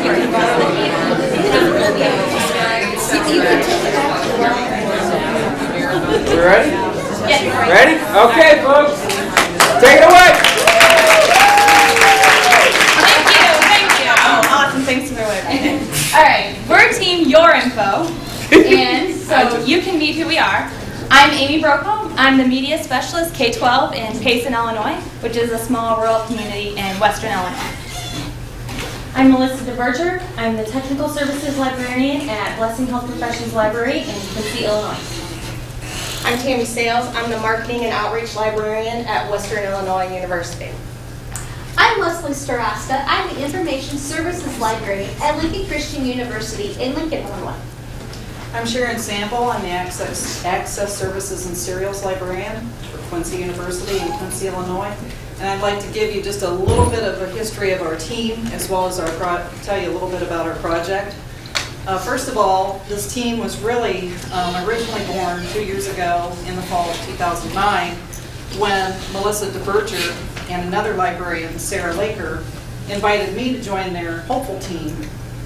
You ready? Ready? Okay, folks. Take it away. Thank you. Oh, awesome. Thanks for the way. All right, we're Team UrInfo, and so you can meet who we are. I'm Amy Brokaw. I'm the media specialist K-12 in Payson, Illinois, which is a small rural community in western Illinois. I'm Melissa DeVerger. I'm the technical services librarian at Blessing Health Professions Library in Quincy, Illinois. I'm Tammy Sayles. I'm the marketing and outreach librarian at Western Illinois University. I'm Leslie Starasta. I'm the information services librarian at Lincoln Christian University in Lincoln, Illinois. I'm Sharon. I'm the Access Services and Serials Librarian for Quincy University in Quincy, Illinois. And I'd like to give you just a little bit of a history of our team, as well as tell you a little bit about our project. First of all, this team was really originally born 2 years ago in the fall of 2009 when Melissa DeVerger and another librarian, Sarah Laker, invited me to join their hopeful team.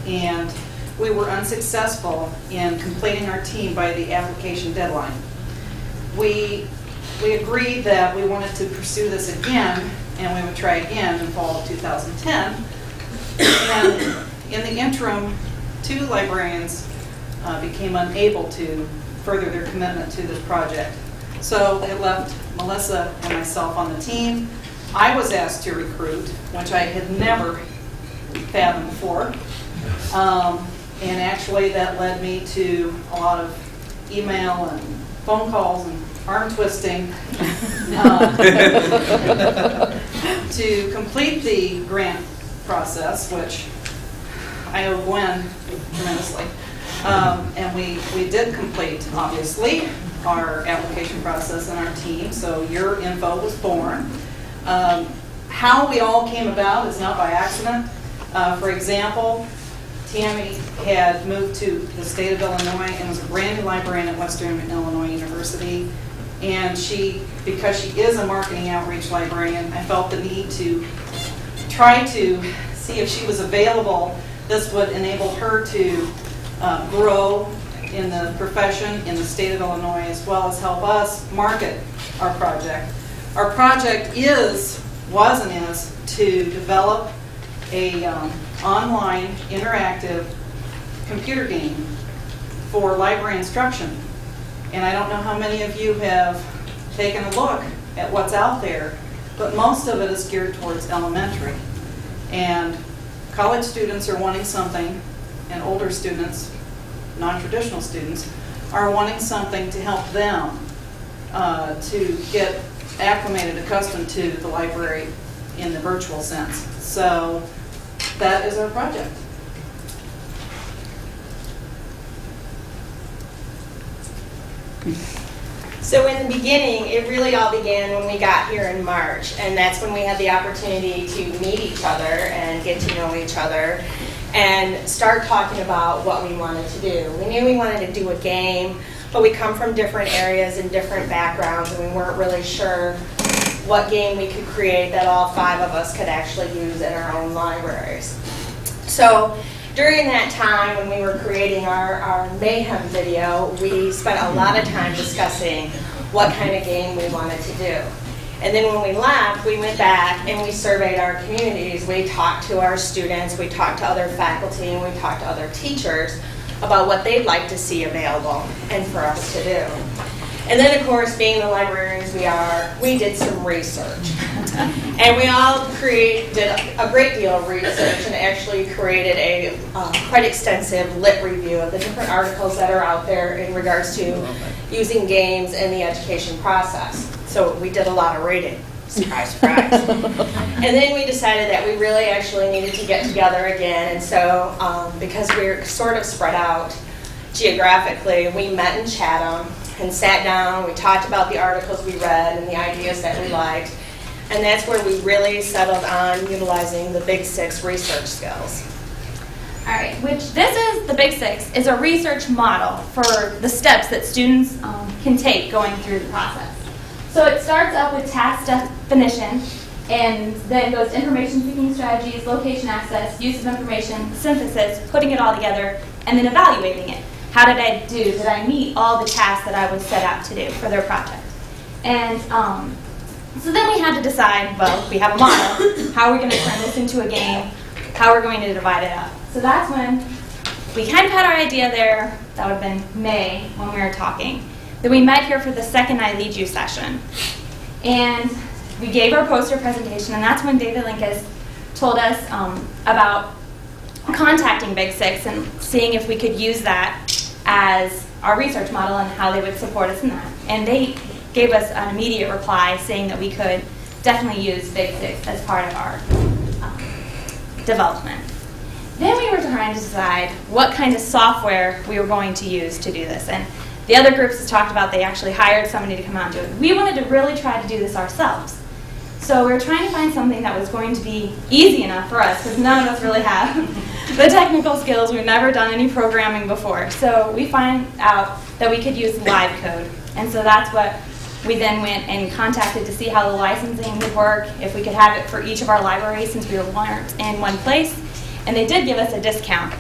And we were unsuccessful in completing our team by the application deadline. We agreed that we wanted to pursue this again, and we would try again in fall of 2010. And in the interim, 2 librarians became unable to further their commitment to this project. So it left Melissa and myself on the team. I was asked to recruit, which I had never fathomed before. And actually that led me to a lot of email and phone calls and arm twisting to complete the grant process, which I owe Gwen tremendously. And we did complete, obviously, our application process and our team, so UrInfo was born. How we all came about is not by accident. For example, Tammy had moved to the state of Illinois and was a brand new librarian at Western Illinois University. And because she is a marketing outreach librarian, I felt the need to try to see if she was available. This would enable her to grow in the profession in the state of Illinois, as well as help us market our project. Our project was and is to develop a online interactive computer game for library instruction. And I don't know how many of you have taken a look at what's out there, but most of it is geared towards elementary. And college students are wanting something, and older students, non-traditional students, are wanting something to help them to get acclimated, accustomed to the library in the virtual sense. So that is our project. So in the beginning, it really all began when we got here in March, and that's when we had the opportunity to meet each other and get to know each other and start talking about what we wanted to do. We knew we wanted to do a game, but we come from different areas and different backgrounds, and we weren't really sure what game we could create that all 5 of us could actually use in our own libraries. So during that time when we were creating our Mayhem video, we spent a lot of time discussing what kind of game we wanted to do. And then when we left, we went back and we surveyed our communities. We talked to our students, we talked to other faculty, and we talked to other teachers about what they'd like to see available and for us to do. And then, of course, being the librarians we are, we did some research. And we all did a great deal of research and actually created a quite extensive lit review of the different articles that are out there in regards to using games in the education process. So we did a lot of reading. Surprise, surprise. And then we decided that we really actually needed to get together again. And so because we're sort of spread out geographically, we met in Chatham and sat down. We talked about the articles we read and the ideas that we liked. And that's where we really settled on utilizing the Big 6 research skills. All right, which this is, the Big 6, is a research model for the steps that students can take going through the process. So it starts up with task definition, And then goes to information seeking strategies, location access, use of information, synthesis, putting it all together, and then evaluating it. How did I do? Did I meet all the tasks that I was set out to do for their project? And so then we had to decide, well, we have a model. How are we going to turn this into a game? How are we going to divide it up? So that's when we kind of had our idea there. That would have been May when we were talking. Then we met here for the second ILEAD session. And we gave our poster presentation, and that's when David Linkus told us about contacting Big Six and seeing if we could use that as our research model and how they would support us in that. And they gave us an immediate reply saying that we could definitely use Big Six as part of our development. Then we were trying to decide what kind of software we were going to use to do this. And the other groups has talked about they actually hired somebody to come out and do it. We wanted to really try to do this ourselves. So we were trying to find something that was going to be easy enough for us, because none of us really have the technical skills. We've never done any programming before. So we find out that we could use live code. And so that's what we then went and contacted to see how the licensing would work, if we could have it for each of our libraries since we weren't in one place. And they did give us a discount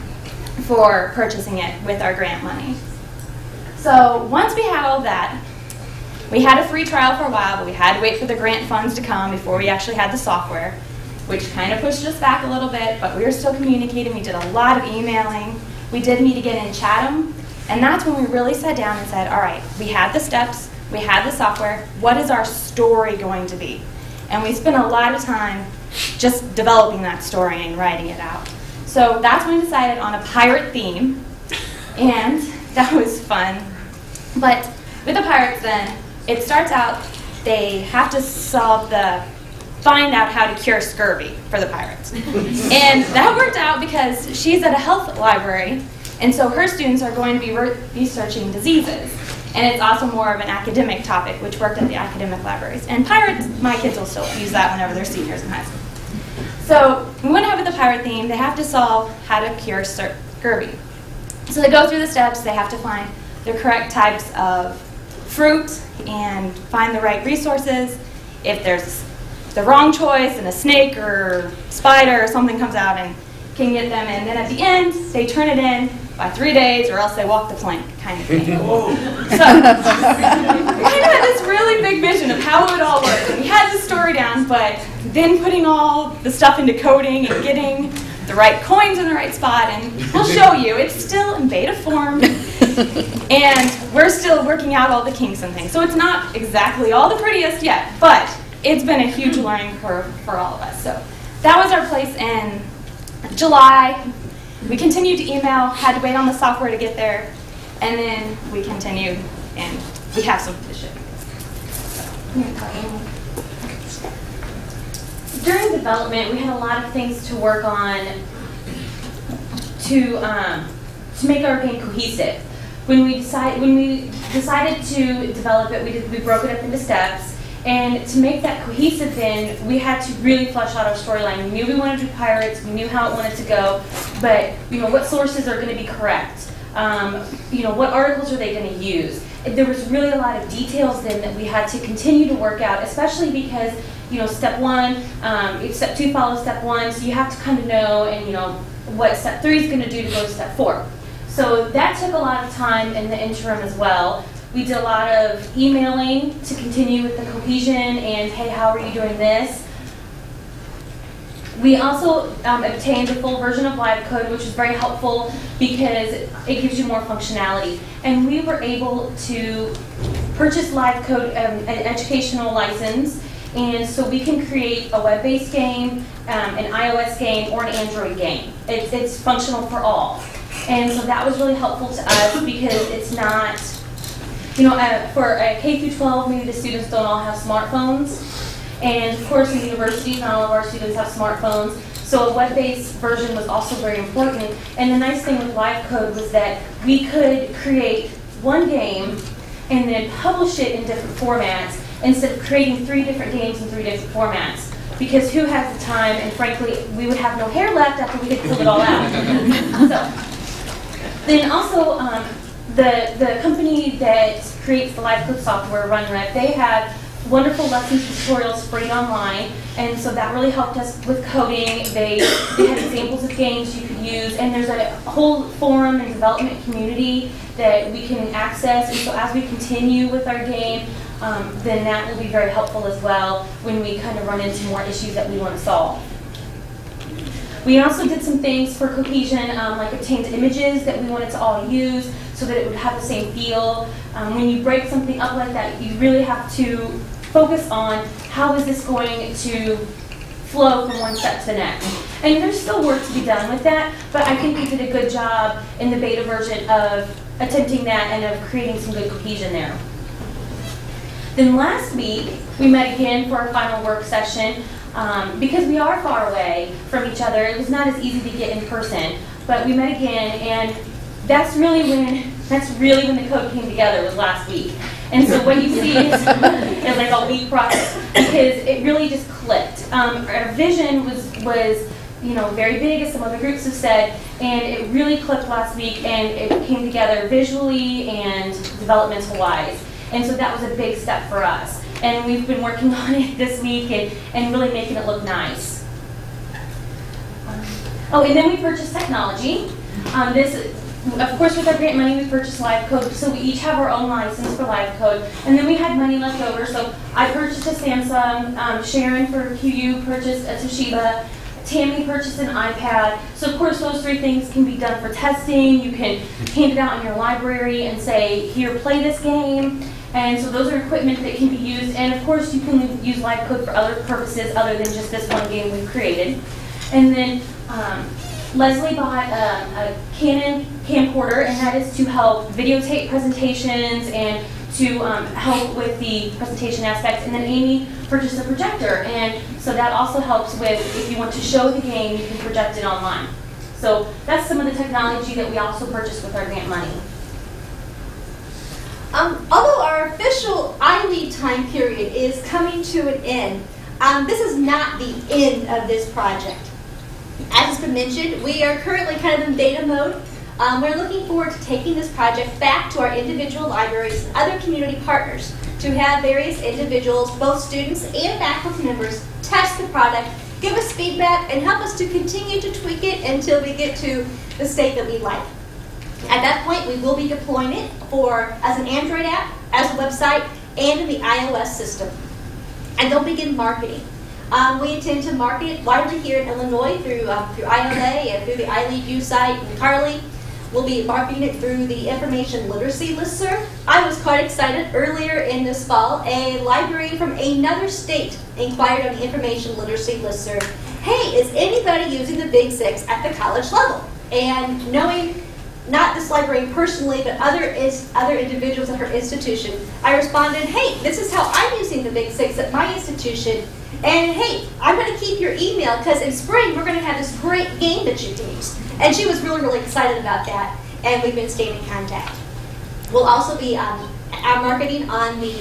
for purchasing it with our grant money. So once we had all that, we had a free trial for a while, but we had to wait for the grant funds to come before we actually had the software, which kind of pushed us back a little bit, but we were still communicating. We did a lot of emailing. We did meet again in Chatham, and that's when we really sat down and said, all right, we have the steps, we have the software, what is our story going to be? And we spent a lot of time just developing that story and writing it out. So that's when we decided on a pirate theme, and that was fun. But with the pirates then, it starts out, they have to find out how to cure scurvy for the pirates. And that worked out because she's at a health library, and so her students are going to be researching diseases. And it's also more of an academic topic, which worked at the academic libraries. And pirates, my kids will still use that whenever they're seniors in high school. So we went ahead with the pirate theme. They have to solve how to cure scurvy. So they go through the steps. They have to find the correct types of fruit and find the right resources. If there's the wrong choice and a snake or spider or something comes out and can get them, and then at the end they turn it in by 3 days or else they walk the plank kind of thing. So we kind of had this really big vision of how it would all work. And we had the story down, but then putting all the stuff into coding and getting the right coins in the right spot, and we'll show you. It's still in beta form, and we're still working out all the kinks and things. So it's not exactly all the prettiest yet, but it's been a huge learning curve for all of us. So that was our place in July. We continued to email, had to wait on the software to get there, and then we continued, and we have some to ship. During development, we had a lot of things to work on to make our game cohesive. When we decided to develop it, we broke it up into steps. And to make that cohesive then, we had to really flesh out our storyline. We knew we wanted to do pirates, we knew how it wanted to go, but what sources are going to be correct? What articles are they going to use? There was really a lot of details then that we had to continue to work out, especially because step one, step two follows step one, so you have to kind of know what step three is going to do to go to step four. So that took a lot of time in the interim as well. We did a lot of emailing to continue with the cohesion and, hey, how are you doing this? We also obtained a full version of live code, which is very helpful because it gives you more functionality. And we were able to purchase live code, an educational license, and so we can create a web-based game, an iOS game, or an Android game. It's functional for all. And so that was really helpful to us because it's not, for a K through 12, maybe the students don't all have smartphones. And of course, in universities, not all of our students have smartphones. So a web-based version was also very important. And the nice thing with live code was that we could create one game and then publish it in different formats instead of creating 3 different games in 3 different formats. Because who has the time? And frankly, we would have no hair left after we had filled it all out. Then also, the company that creates the live code software, RunRec, they have wonderful lessons, tutorials free online, and so that really helped us with coding. They had examples of games you could use, and there's a whole forum and development community that we can access, and so as we continue with our game, then that will be very helpful as well when we kind of run into more issues that we want to solve. We also did some things for cohesion, like obtained images that we wanted to all use so that it would have the same feel. When you break something up like that, you really have to focus on how is this going to flow from one step to the next. And there's still work to be done with that, but I think we did a good job in the beta version of attempting that and of creating some good cohesion there. Then last week, we met again for our final work session. Because we are far away from each other, it was not as easy to get in person, but we met again, and that's really when the code came together, was last week. And so what you see is like a week process, because it really just clicked. Our vision was very big, as some other groups have said, and it really clicked last week, and it came together visually and developmental-wise. And so that was a big step for us. And we've been working on it this week and really making it look nice. And then we purchased technology. Of course, with our grant money, we purchased live code, so we each have our own license for live code. And then we had money left over, so I purchased a Samsung, Sharon for QU purchased a Toshiba, Tammy purchased an iPad. So of course, those three things can be done for testing. You can hand it out in your library and say, here, play this game. And so those are equipment that can be used, and of course you can use live code for other purposes other than just this one game we've created. And then Leslie bought a Canon camcorder, and that is to help videotape presentations and to help with the presentation aspects. And then Amy purchased a projector, and so that also helps with, if you want to show the game, you can project it online. So that's some of the technology that we also purchased with our grant money. Although our official ILEAD time period is coming to an end, this is not the end of this project. As has been mentioned, we are currently kind of in beta mode. We're looking forward to taking this project back to our individual libraries and other community partners to have various individuals, both students and faculty members, test the product, give us feedback, and help us to continue to tweak it until we get to the state that we like. At that point, we will be deploying it as an Android app, as a website, and in the iOS system. And they'll begin marketing. We intend to market it widely here in Illinois through ILA and through the ILEAD U site in Carly. We'll be marketing it through the Information Literacy Listserv. I was quite excited earlier in this fall. A library from another state inquired on the Information Literacy Listserv, hey, is anybody using the Big Six at the college level? And knowing not this librarian personally, but other individuals at her institution, I responded, hey, this is how I'm using the Big Six at my institution. And hey, I'm going to keep your email because in spring we're going to have this great game that you can use. And she was really, really excited about that, and we've been staying in contact. We'll also be marketing on the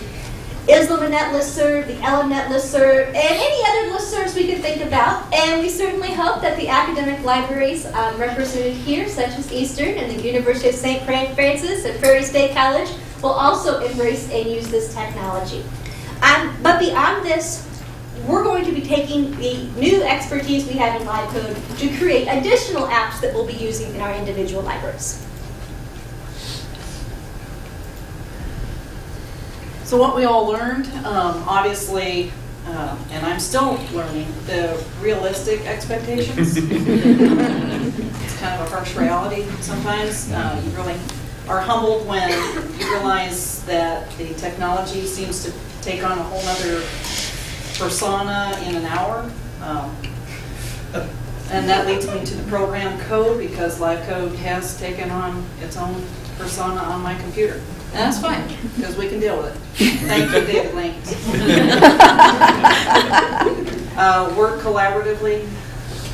IslaManet listserv, the LMNet listserv, and any other listservs we can think about. And we certainly hope that the academic libraries represented here, such as Eastern and the University of St. Francis and Prairie State College, will also embrace and use this technology. But beyond this, we're going to be taking the new expertise we have in live code to create additional apps that we'll be using in our individual libraries. So what we all learned, obviously, and I'm still learning, the realistic expectations. It's kind of a harsh reality sometimes. You really are humbled when you realize that the technology seems to take on a whole other persona in an hour. And that leads me to the program code, because live code has taken on its own persona on my computer. And that's fine, because we can deal with it. Thank you, David Link. Work collaboratively.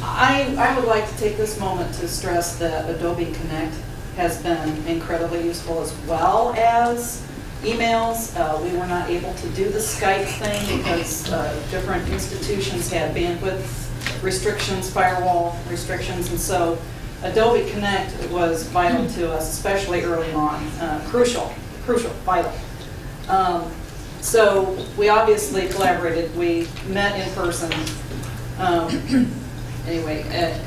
I would like to take this moment to stress that Adobe Connect has been incredibly useful, as well as emails. We were not able to do the Skype thing because different institutions had bandwidth restrictions, firewall restrictions, and so Adobe Connect was vital to us, especially early on. Crucial, vital. So we obviously collaborated. We met in person. Anyway,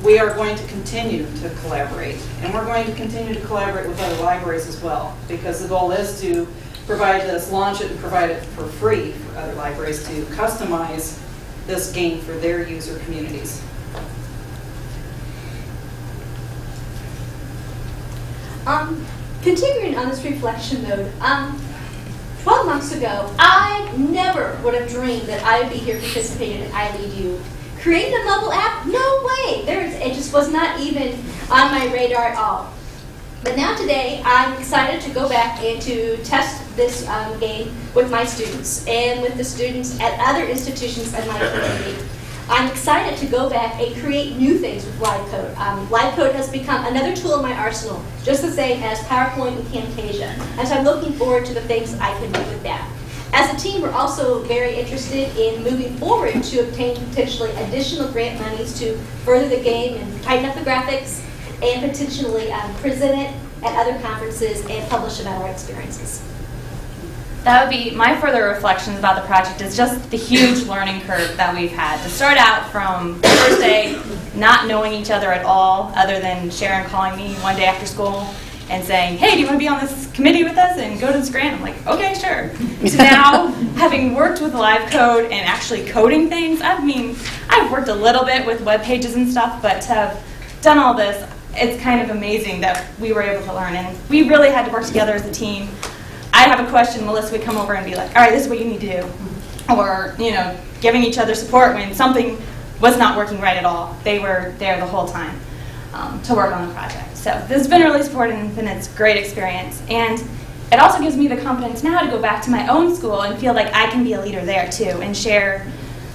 we are going to continue to collaborate, and we're going to continue to collaborate with other libraries as well, because the goal is to provide this, launch it, and provide it for free for other libraries to customize this game for their user communities. Continuing on this reflection mode, 12 months ago, I never would have dreamed that I would be here participating in ILEAD. Creating a mobile app? No way! It just was not even on my radar at all. But now today, I'm excited to go back and to test this game with my students and with the students at other institutions in my community. I'm excited to go back and create new things with LiveCode. LiveCode has become another tool in my arsenal, just the same as PowerPoint and Camtasia. And so I'm looking forward to the things I can do with that. As a team, we're also very interested in moving forward to obtain potentially additional grant monies to further the game and tighten up the graphics and potentially present it at other conferences and publish about our experiences. That would be my further reflections about the project, is just the huge learning curve that we've had. To start out from the first day, not knowing each other at all, other than Sharon calling me one day after school and saying, hey, do you want to be on this committee with us and go to this grant? I'm like, okay, sure. So now, having worked with LiveCode and actually coding things, I mean, I've worked a little bit with web pages and stuff, but to have done all this, it's kind of amazing that we were able to learn. And we really had to work together as a team. I'd have a question, Melissa would come over and be like, all right, this is what you need to do. Or, you know, giving each other support when something was not working right at all. They were there the whole time to work on the project. So this has been really supportive and it's a great experience. And it also gives me the confidence now to go back to my own school and feel like I can be a leader there too and share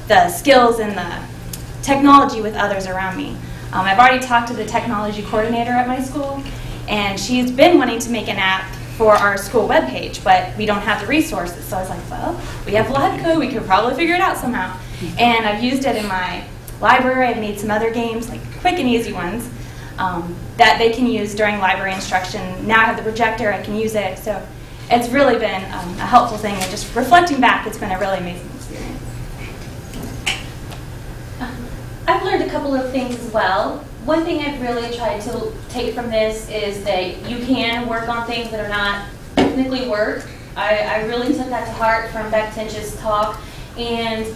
the skills and the technology with others around me. I've already talked to the technology coordinator at my school, and she's been wanting to make an app for our school webpage, but we don't have the resources. So I was like, well, we have LiveCode, we could probably figure it out somehow. And I've used it in my library. I've made some other games, like quick and easy ones, that they can use during library instruction. Now I have the projector, I can use it. So it's really been a helpful thing, and just reflecting back, it's been a really amazing experience. I've learned a couple of things as well. One thing I've really tried to take from this is that you can work on things that are not technically work. I really took that to heart from Beck Tinch's talk. And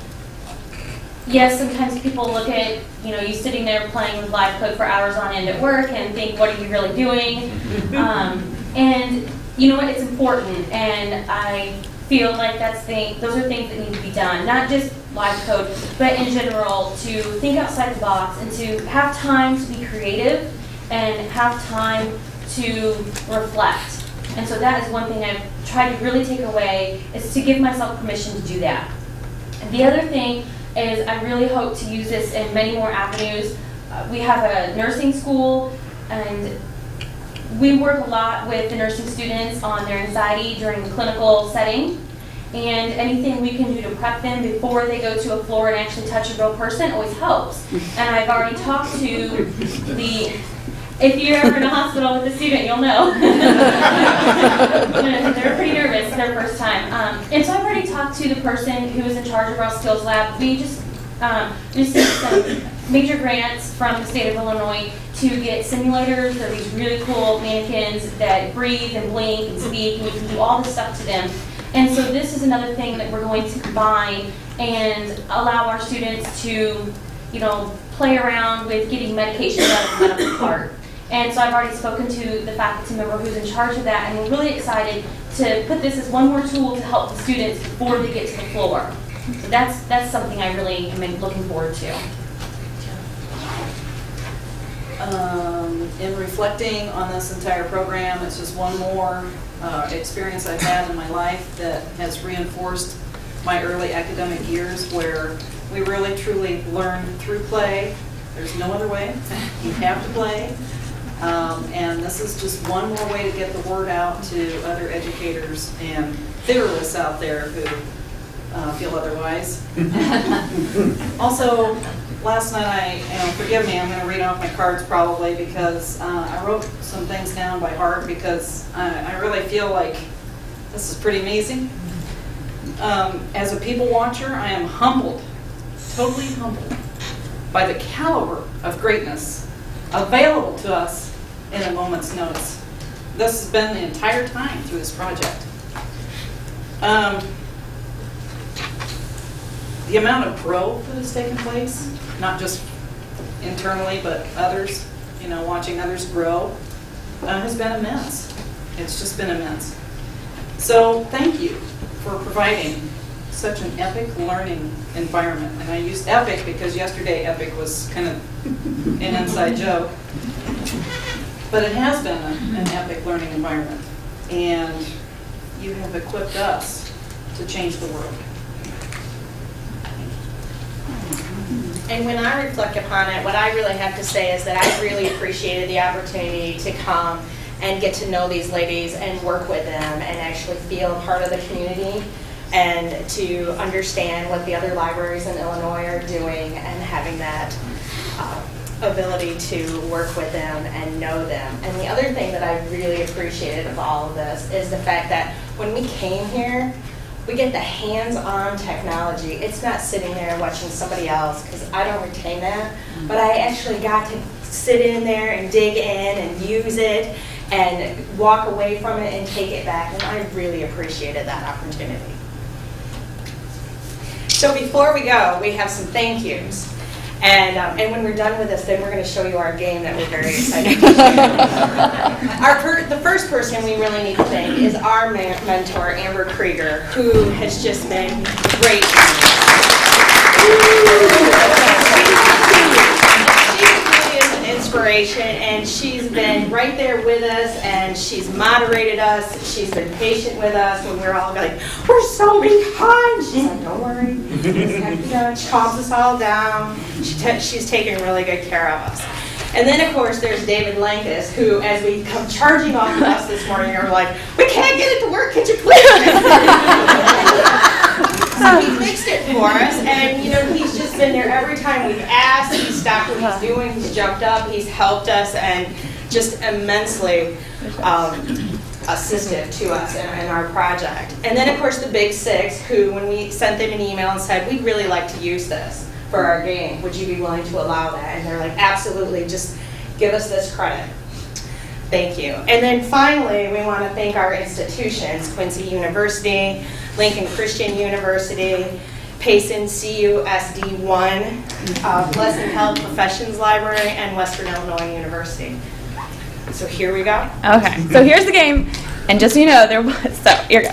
yes, sometimes people look at, you know, you sitting there playing with LiveCode for hours on end at work and think, what are you really doing? And you know what, it's important. And I feel like those are things that need to be done. Not just LiveCode, but in general, to think outside the box and to have time to be creative and have time to reflect. And so that is one thing I've tried to really take away, is to give myself permission to do that. And the other thing is I really hope to use this in many more avenues. We have a nursing school, and we work a lot with the nursing students on their anxiety during the clinical setting. And anything we can do to prep them before they go to a floor and actually touch a real person always helps. And I've already talked to if you're ever in a hospital with a student, you'll know. They're pretty nervous their first time. And so I've already talked to the person who is in charge of our skills lab. We just received some major grants from the state of Illinois to get simulators. They're these really cool mannequins that breathe and blink and speak, and we can do all this stuff to them. And so this is another thing that we're going to combine and allow our students to, you know, play around with getting medication out of the medical part. And so I've already spoken to the faculty member who's in charge of that, and we're really excited to put this as one more tool to help the students before they get to the floor. So that's something I really am looking forward to. In reflecting on this entire program, it's just one more experience I've had in my life that has reinforced my early academic years, where we really truly learn through play. There's no other way. You have to play. And this is just one more way to get the word out to other educators and theorists out there who feel otherwise. Also, last night, forgive me, I'm going to read off my cards probably, because I wrote some things down by heart, because I really feel like this is pretty amazing. As a people watcher, I am humbled, totally humbled, by the caliber of greatness available to us in a moment's notice. This has been the entire time through this project. The amount of growth that has taken place, not just internally, but others, you know, watching others grow, has been immense. It's just been immense. So thank you for providing such an epic learning environment. And I used epic because yesterday epic was kind of an inside joke. But it has been an epic learning environment. And you have equipped us to change the world. And when I reflect upon it, what I really have to say is that I really appreciated the opportunity to come and get to know these ladies and work with them and actually feel a part of the community and to understand what the other libraries in Illinois are doing and having that ability to work with them and know them. And the other thing that I really appreciated of all of this is the fact that when we came here, we get the hands-on technology. It's not sitting there watching somebody else, because I don't retain that, but I actually got to sit in there and dig in and use it and walk away from it and take it back, and I really appreciated that opportunity. So before we go, we have some thank yous. And when we're done with this, then we're going to show you our game that we're very excited to share. The first person we really need to thank is our mentor, Amber Krieger, who has just been great. She really is an inspiration, and she's been right there with us, and she's moderated us. She's been patient with us when we're all like, we're so behind. She's like, don't worry. She calms us all down. She's taking really good care of us. And then, of course, there's David Lankus, who, as we come charging off the bus this morning, are like, we can't get it to work. Could you please? So he fixed it for us, and you know, he's just been there every time we've asked. He's stopped what he's doing. He's jumped up. He's helped us, and just immensely assistive to us in our project. And then, of course, the Big Six, who, when we sent them an email and said, we'd really like to use this for our game, would you be willing to allow that? And they're like, absolutely, just give us this credit. Thank you. And then finally, we want to thank our institutions, Quincy University, Lincoln Christian University, Payson CUSD 1, Blessed Health Professions Library, and Western Illinois University. So here we go. Okay, so here's the game, and just so you know, here we go.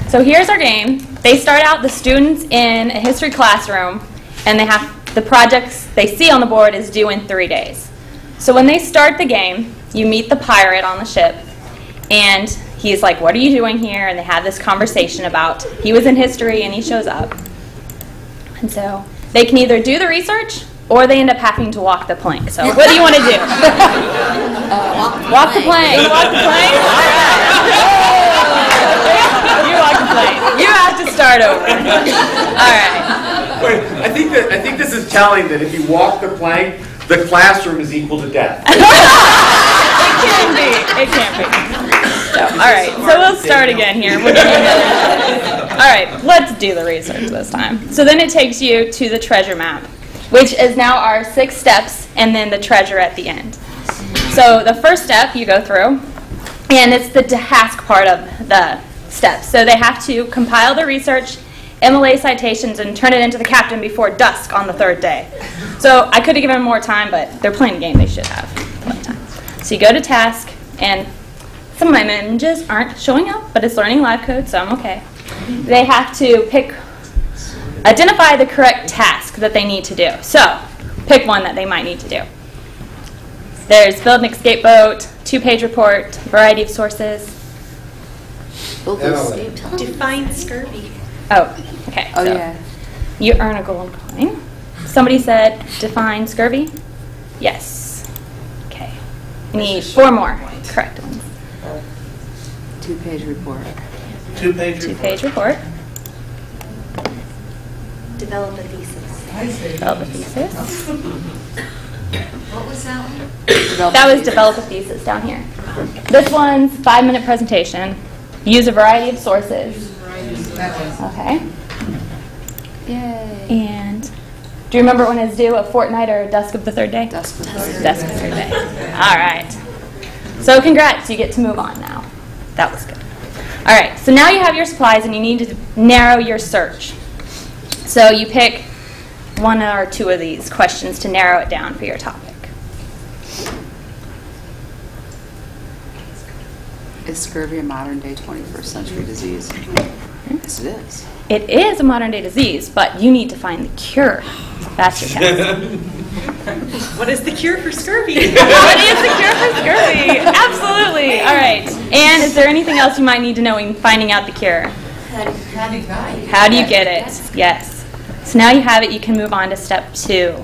So here's our game. They start out, the students, in a history classroom, and they have the projects they see on the board is due in 3 days. So when they start the game, you meet the pirate on the ship, and he's like, what are you doing here? And they have this conversation about, he was in history and he shows up. And so they can either do the research or they end up having to walk the plank. So what do you want to do? Walk the plank. You walk the plank? All right. You walk the plank. You have to start over. All right. Wait, I think this is telling that if you walk the plank, the classroom is equal to death. It can be. It can be. So, all right, so we'll start again here. All right, let's do the research this time. So then it takes you to the treasure map, which is now our 6 steps, and then the treasure at the end. So the first step you go through, and it's the task part of the steps. So they have to compile the research, MLA citations, and turn it into the captain before dusk on the 3rd day. So I could have given them more time, but they're playing a game, they should have plenty of time. So you go to task, and some of my images aren't showing up, but it's learning live code, so I'm okay. They have to identify the correct task that they need to do. So pick one that they might need to do. There's build an escape boat, 2-page report, variety of sources. Define scurvy. Oh, okay. Oh, so yeah. you earn a gold coin. Somebody said define scurvy? Yes. Okay. We need 4 more correct ones. 2-page report. 2-page report. Develop a thesis. Develop a thesis. What was that one? That was develop a thesis down here. This one's 5-minute presentation. Use a variety of sources. Okay. Yay. And do you remember when it's due? A fortnight or dusk of the third day? Dusk of the third day. Dusk of the third day. All right. So congrats, you get to move on now. That was good. All right, so now you have your supplies and you need to narrow your search. So you pick one or two of these questions to narrow it down for your topic. Is scurvy a modern-day 21st century disease? Yes, it is. It is a modern-day disease, but you need to find the cure. That's your task. What is the cure for scurvy? What is the cure for scurvy? Absolutely. All right. And is there anything else you might need to know in finding out the cure? How do you get it? Yes. So now you have it, you can move on to step 2.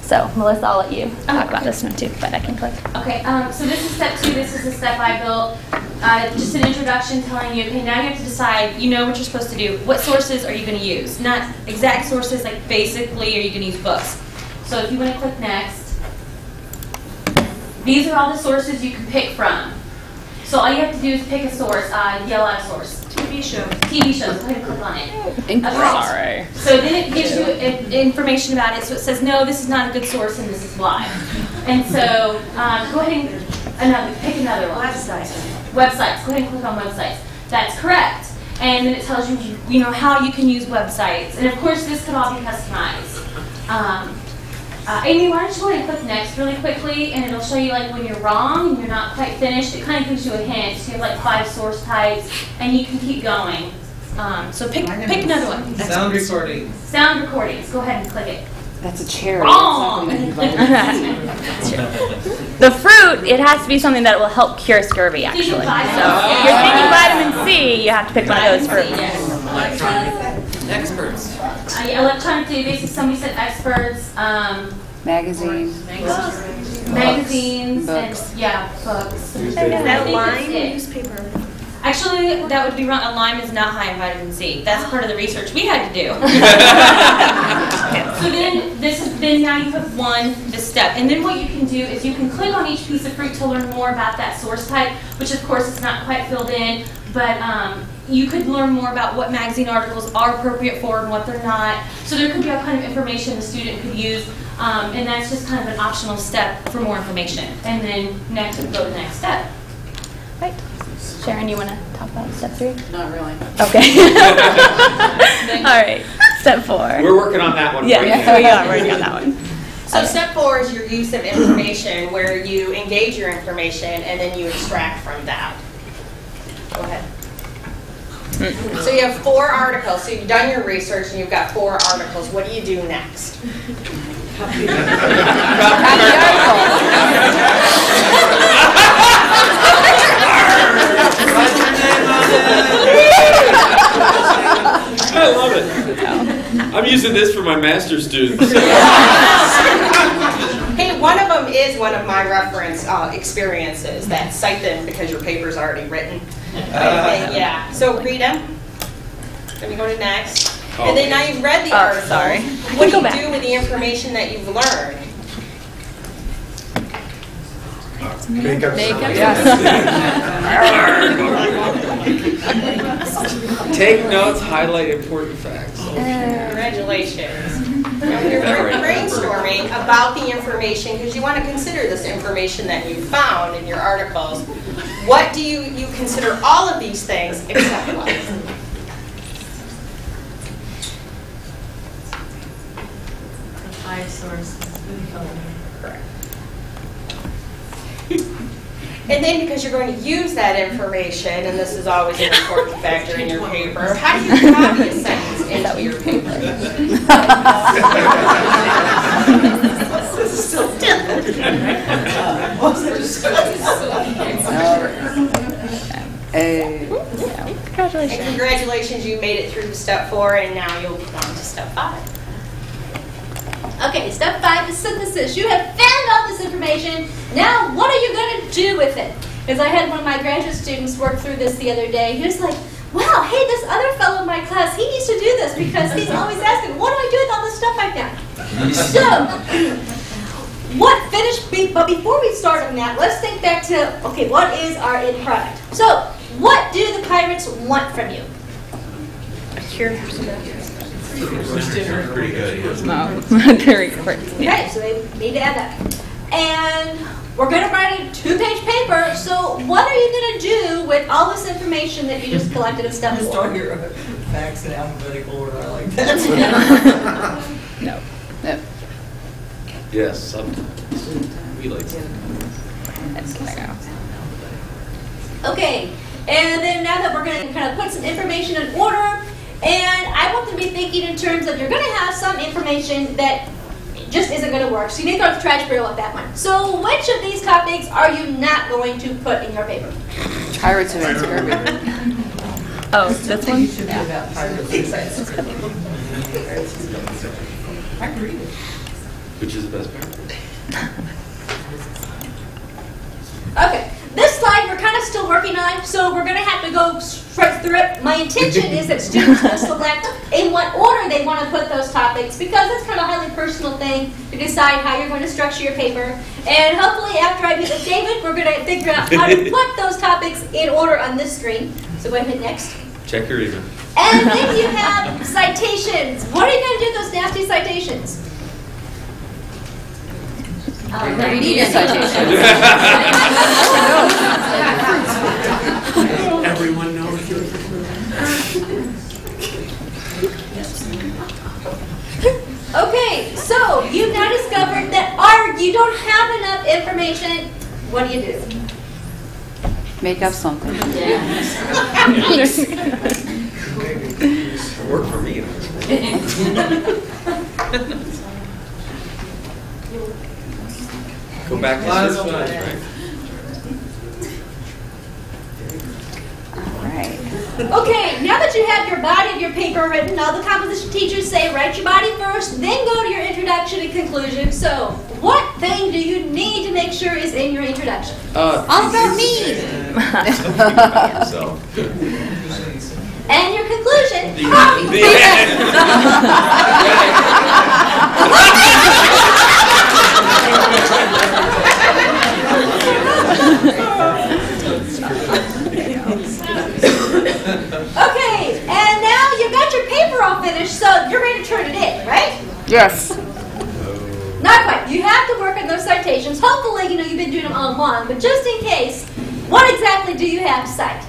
So, Melissa, I'll let you talk about this one too, but I can click. Okay, so this is step 2. This is the step I built. Just an introduction telling you, okay, now you have to decide, you know what you're supposed to do. What sources are you going to use? Not exact sources, like basically, are you going to use books? So if you want to click next, these are all the sources you can pick from. So all you have to do is pick a source, yell out a source. TV show. TV shows, go ahead and click on it. Sorry. So then it gives you information about it. So it says, no, this is not a good source and this is why. And so go ahead and pick another one. Websites. Websites. Go ahead and click on websites. That's correct. And then it tells you, how you can use websites. And of course, this could all be customized. Amy, why don't you go ahead and click next really quickly, and it'll show you like when you're wrong and you're not quite finished. It kind of gives you a hint. So you have like 5 source types, and you can keep going. So pick another one. Sound recording. Sound recordings. Go ahead and click it. That's a cherry. Wrong. The fruit, it has to be something that will help cure scurvy, actually. So if you're thinking vitamin C, you have to pick one of those fruits. Experts. Electronic database, if somebody said experts. Magazines. Magazines. Books. And, books. Is that Lime newspaper? Actually, that would be wrong. A lime is not high in vitamin C. That's part of the research we had to do. So then now you have this step. And then what you can do is you can click on each piece of fruit to learn more about that source type, which of course is not quite filled in, but you could learn more about what magazine articles are appropriate for and what they're not. So there could be all kind of information the student could use, and that's just kind of an optional step for more information. And then next, we go to the next step. Right. Sharon, you want to talk about step 3? Not really. Okay. All right. Step 4. We're working on that one right Yeah, now. we are working on that one. So step 4 is your use of information, where you engage your information and then you extract from that. Go ahead. So you have 4 articles. So you've done your research and you've got 4 articles. What do you do next? Copy the I love it. I'm using this for my master's students. Hey, one of them is one of my reference experiences that cite them because your paper's already written. Yeah. So read them. Let me go to next. And then now you've read the article. Sorry. What do you do with the information that you've learned? Make up Take notes, highlight important facts. Congratulations. Now you're brainstorming about the information because you want to consider this information that you found in your articles. What do you consider all of these things except one? 5 sources. Correct. And then because you're going to use that information, and this is always an important factor in your paper, how do you copy a sentence into your paper? This is still Congratulations. And congratulations, you made it through to step 4, and now you'll move on to step 5. Okay, step 5 is synthesis. You have found out this information. Now, what are you going to do with it? Because I had one of my graduate students work through this the other day. He was like, wow, hey, this other fellow in my class, he needs to do this because he's always asking, what do I do with all this stuff I found? So, but before we start on that, let's think back to, okay, what is our end product? So, what do the pirates want from you? Pretty good. No. Very important. Okay, so they need to add that. And we're going to write a 2-page paper, so what are you going to do with all this information that you just collected in step 4? Just on your facts in alphabetical order, I like that. No. No. Yes, sometimes. We like that. That's there. Okay, and then now that we're going to kind of put some information in order, and I want to be thinking in terms of you're going to have some information that just isn't going to work, so you need to throw the trash barrel at that one. So which of these topics are you not going to put in your paper? Pirates of Scurvy. Oh, this one? You should be about pirates. I can read it. Which is the best part? Okay, this slide we're kind of still working on, so we're going to have to go straight through it. My intention is that students will select in what order they want to put those topics, because it's kind of a highly personal thing to decide how you're going to structure your paper. And hopefully after I meet with David, we're going to figure out how to put those topics in order on this screen. So go ahead and hit next. Check your email. And then you have citations. What are you going to do with those nasty citations? We need a citation. Everyone knows. Okay, so you've now discovered that you don't have enough information. What do you do? Make up something. Work for me. Go back to Last search one. notes, right? Right. Okay, now that you have your body of your paper written, all the composition teachers say write your body first, then go to your introduction and conclusion. So, what thing do you need to make sure is in your introduction? All about me. Yourself. And your conclusion? Okay, and now you've got your paper all finished, so you're ready to turn it in, right? Yes. Not quite. You have to work on those citations. Hopefully, you've been doing them all along, but just in case, what exactly do you have to cite?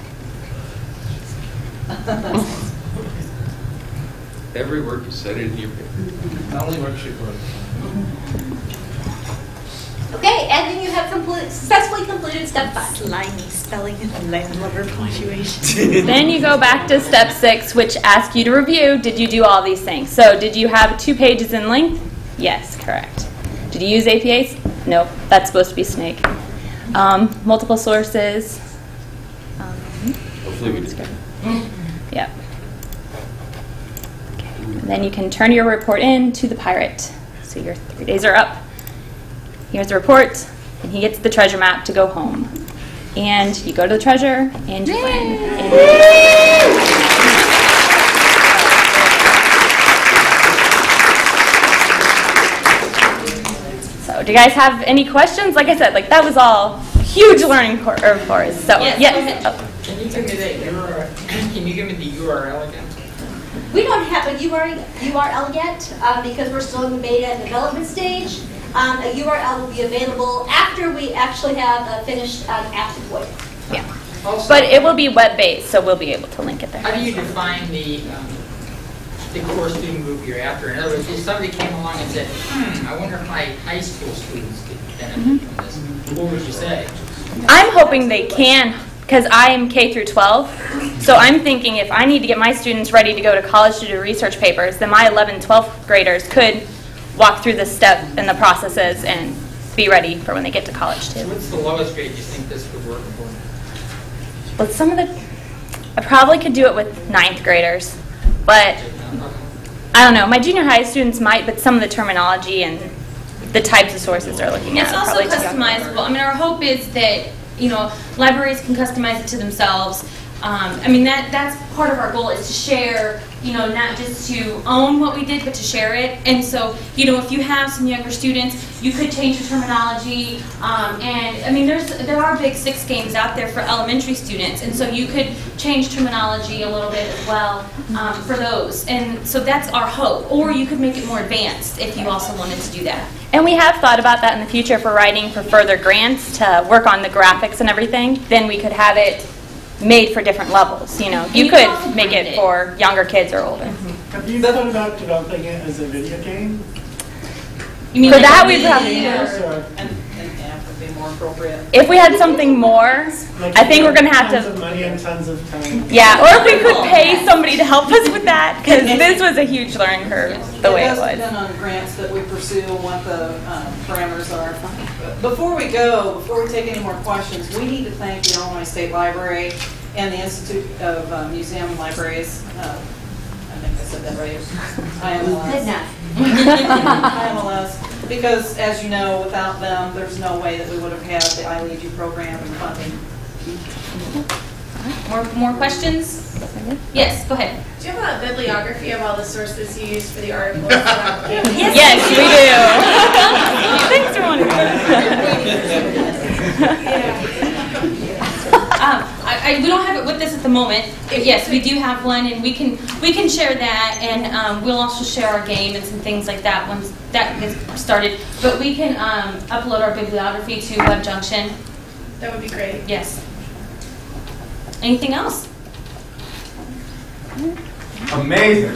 Every word you said it in your paper. Not only worksheet work. Okay, and then you have successfully completed step 5. Slimy spelling and lover punctuation. Then you go back to step 6, which asks you to review, did you do all these things? So did you have 2 pages in length? Yes, correct. Did you use APAs? Nope, that's supposed to be SNAKE. Multiple sources. Hopefully we did. Yep. Okay. And then you can turn your report in to the pirate. So your 3 days are up. Here's the report, and he gets the treasure map to go home. And you go to the treasure, and you win. So, do you guys have any questions? Like I said, that was all huge learning for us. So, yes. Oh. Can you give me the URL? Can you give me the URL again? We don't have a URL yet because we're still in the beta and development stage. A URL will be available after we actually have finished active web. Yeah. Also, but it will be web-based, so we'll be able to link it there. How do you define the course student group you're after? In other words, if somebody came along and said, I wonder if my high school students could benefit from this, what would you say? I'm hoping they can, because I am K through 12. So I'm thinking if I need to get my students ready to go to college to do research papers, then my 11th, 12th graders could walk through the step and the processes and be ready for when they get to college too. So what's the lowest grade you think this would work for? Well, I probably could do it with 9th graders, but I don't know. My junior high students might, but some of the terminology and the types of sources they're looking at. It's also customizable. I mean, our hope is that libraries can customize it to themselves. I mean, that's part of our goal, is to share, you know, not just to own what we did, but to share it. And so, you know, if you have some younger students, you could change the terminology. And I mean, there are big 6 games out there for elementary students, and so you could change terminology a little bit as well for those. And so that's our hope. Or you could make it more advanced if you also wanted to do that. And we have thought about that in the future for writing for further grants to work on the graphics and everything. Then we could have it made for different levels. You know, you could make it for younger kids or older. Have you thought about developing it as a video game? You mean for that we'd have And app would be more appropriate. if we had something more, Like, I think we're going to have tons to. of money and tons of time. Yeah, or if we could pay somebody to help us with that, because this was a huge learning curve, the way it does was. depend on grants that we pursue and what the parameters are. Before we go, before we take any more questions, we need to thank the Illinois State Library and the Institute of Museum and Libraries. I think I said that right. IMLS. IMLS. Because, as you know, without them, there's no way that we would have had the ILEAD program and funding. More questions? Yes, go ahead. Do you have a bibliography of all the sources you use for the articles? Yes, we do. Thanks for wanting we don't have it with us at the moment. Yes, we do have one, and we can share that, and we'll also share our game and some things like that once that gets started. But we can upload our bibliography to Web Junction. That would be great. Yes. Anything else? Amazing.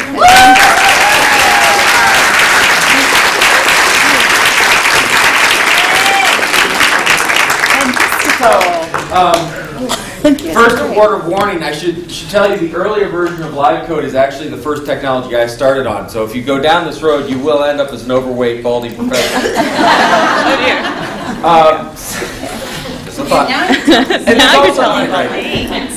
First, a word of warning, I should tell you the earlier version of live code is actually the first technology I started on. So if you go down this road, you will end up as an overweight, baldy professor. Oh dear. Just a thought.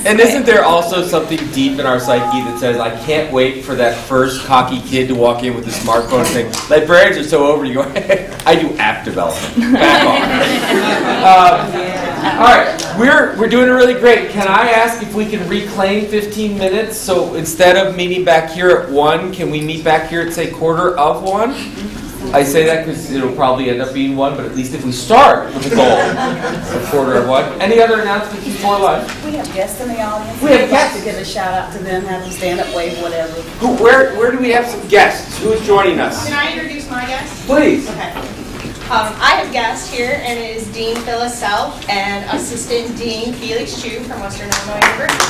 And isn't there also something deep in our psyche that says, I can't wait for that first cocky kid to walk in with a smartphone and say, librarians are so over. You go, I do app development. Back off. All right, we're doing really great. Can I ask if we can reclaim 15 minutes? So instead of meeting back here at 1, can we meet back here at, say, 1:15? I say that because it'll probably end up being 1, but at least if we start with a goal of 1:15. Any other announcements before lunch? We have guests in the audience. We have guests. To give a shout out to them, have them stand up, wave, whatever. Where do we have some guests? Who is joining us? Can I introduce my guest? Please. Okay. I have guest here, and it is Dean Phyllis Self and Assistant Dean Felix Chu from Western Illinois University.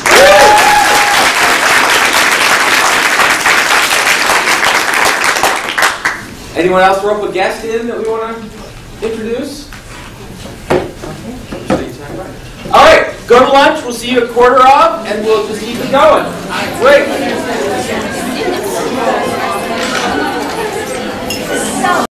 Anyone else rope a guest in that we want to introduce? All right, go to lunch. We'll see you at 1:15, and we'll just keep it going. Great.